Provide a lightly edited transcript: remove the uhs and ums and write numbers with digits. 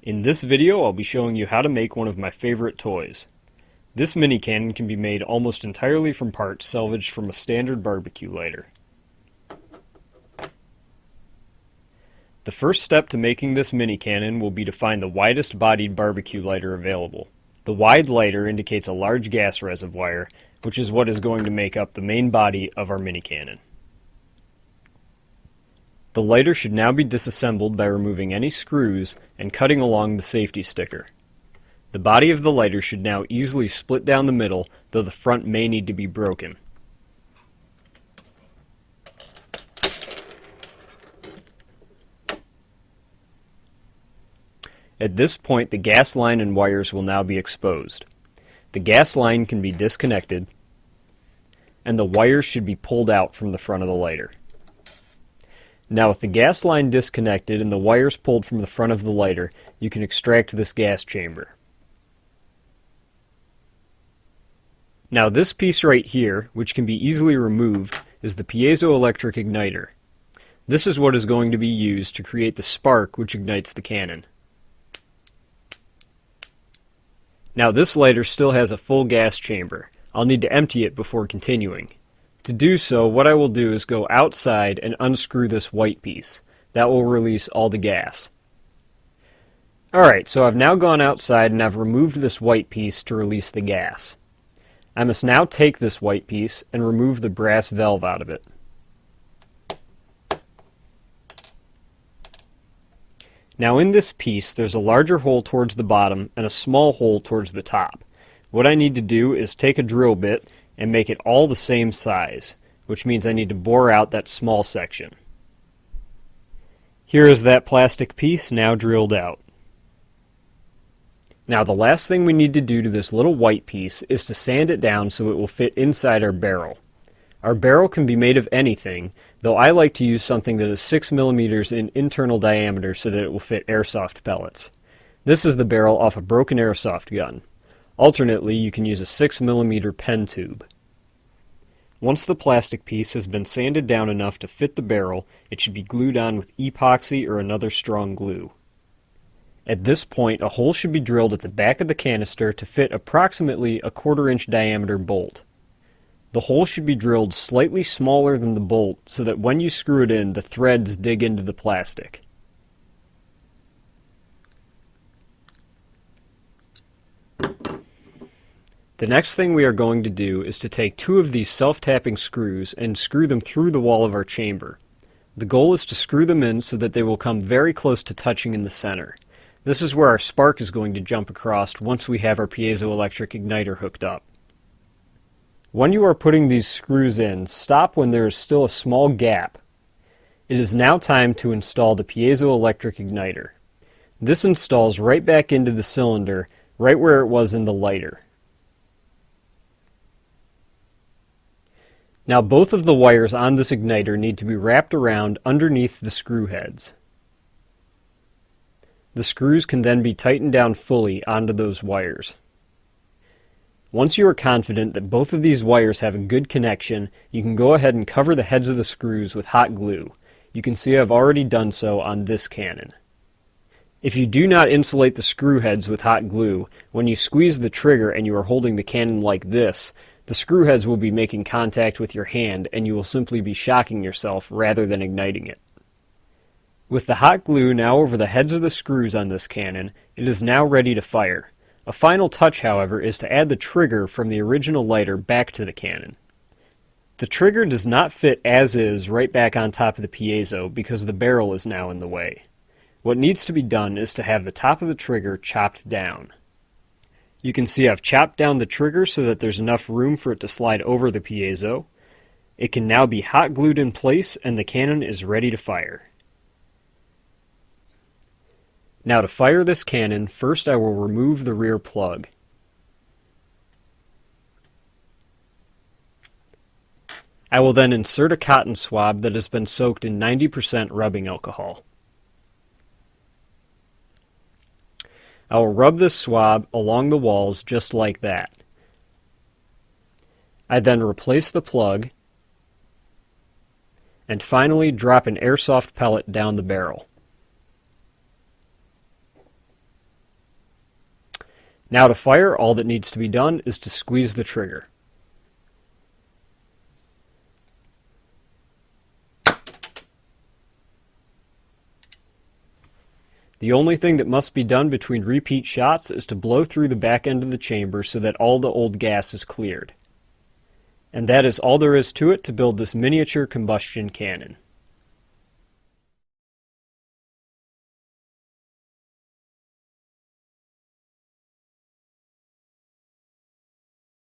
In this video, I'll be showing you how to make one of my favorite toys. This mini cannon can be made almost entirely from parts salvaged from a standard barbecue lighter. The first step to making this mini cannon will be to find the widest bodied barbecue lighter available. The wide lighter indicates a large gas reservoir, which is what is going to make up the main body of our mini cannon. The lighter should now be disassembled by removing any screws and cutting along the safety sticker. The body of the lighter should now easily split down the middle, though the front may need to be broken. At this point, the gas line and wires will now be exposed. The gas line can be disconnected, and the wires should be pulled out from the front of the lighter. Now with the gas line disconnected and the wires pulled from the front of the lighter, you can extract this gas chamber. Now this piece right here, which can be easily removed, is the piezoelectric igniter. This is what is going to be used to create the spark which ignites the cannon. Now this lighter still has a full gas chamber. I'll need to empty it before continuing. To do so, what I will do is go outside and unscrew this white piece. That will release all the gas. Alright, so I've now gone outside and I've removed this white piece to release the gas. I must now take this white piece and remove the brass valve out of it. Now in this piece, there's a larger hole towards the bottom and a small hole towards the top. What I need to do is take a drill bit and make it all the same size, which means I need to bore out that small section. Here is that plastic piece now drilled out. Now the last thing we need to do to this little white piece is to sand it down so it will fit inside our barrel. Our barrel can be made of anything, though I like to use something that is 6 millimeters in internal diameter so that it will fit airsoft pellets. This is the barrel off a broken airsoft gun. Alternately, you can use a 6 millimeter pen tube. Once the plastic piece has been sanded down enough to fit the barrel, it should be glued on with epoxy or another strong glue. At this point, a hole should be drilled at the back of the canister to fit approximately a 1/4 inch diameter bolt. The hole should be drilled slightly smaller than the bolt so that when you screw it in, the threads dig into the plastic. The next thing we are going to do is to take 2 of these self-tapping screws and screw them through the wall of our chamber. The goal is to screw them in so that they will come very close to touching in the center. This is where our spark is going to jump across once we have our piezoelectric igniter hooked up. When you are putting these screws in, stop when there is still a small gap. It is now time to install the piezoelectric igniter. This installs right back into the cylinder, right where it was in the lighter. Now both of the wires on this igniter need to be wrapped around underneath the screw heads. The screws can then be tightened down fully onto those wires. Once you are confident that both of these wires have a good connection, you can go ahead and cover the heads of the screws with hot glue. You can see I've already done so on this cannon. If you do not insulate the screw heads with hot glue, when you squeeze the trigger and you are holding the cannon like this, the screw heads will be making contact with your hand and you will simply be shocking yourself rather than igniting it. With the hot glue now over the heads of the screws on this cannon, it is now ready to fire. A final touch, however, is to add the trigger from the original lighter back to the cannon. The trigger does not fit as is right back on top of the piezo because the barrel is now in the way. What needs to be done is to have the top of the trigger chopped down. You can see I've chopped down the trigger so that there's enough room for it to slide over the piezo. It can now be hot glued in place and the cannon is ready to fire. Now to fire this cannon, first I will remove the rear plug. I will then insert a cotton swab that has been soaked in 90% rubbing alcohol. I will rub this swab along the walls just like that. I then replace the plug and finally drop an airsoft pellet down the barrel. Now to fire, all that needs to be done is to squeeze the trigger. The only thing that must be done between repeat shots is to blow through the back end of the chamber so that all the old gas is cleared. And that is all there is to it to build this miniature combustion cannon.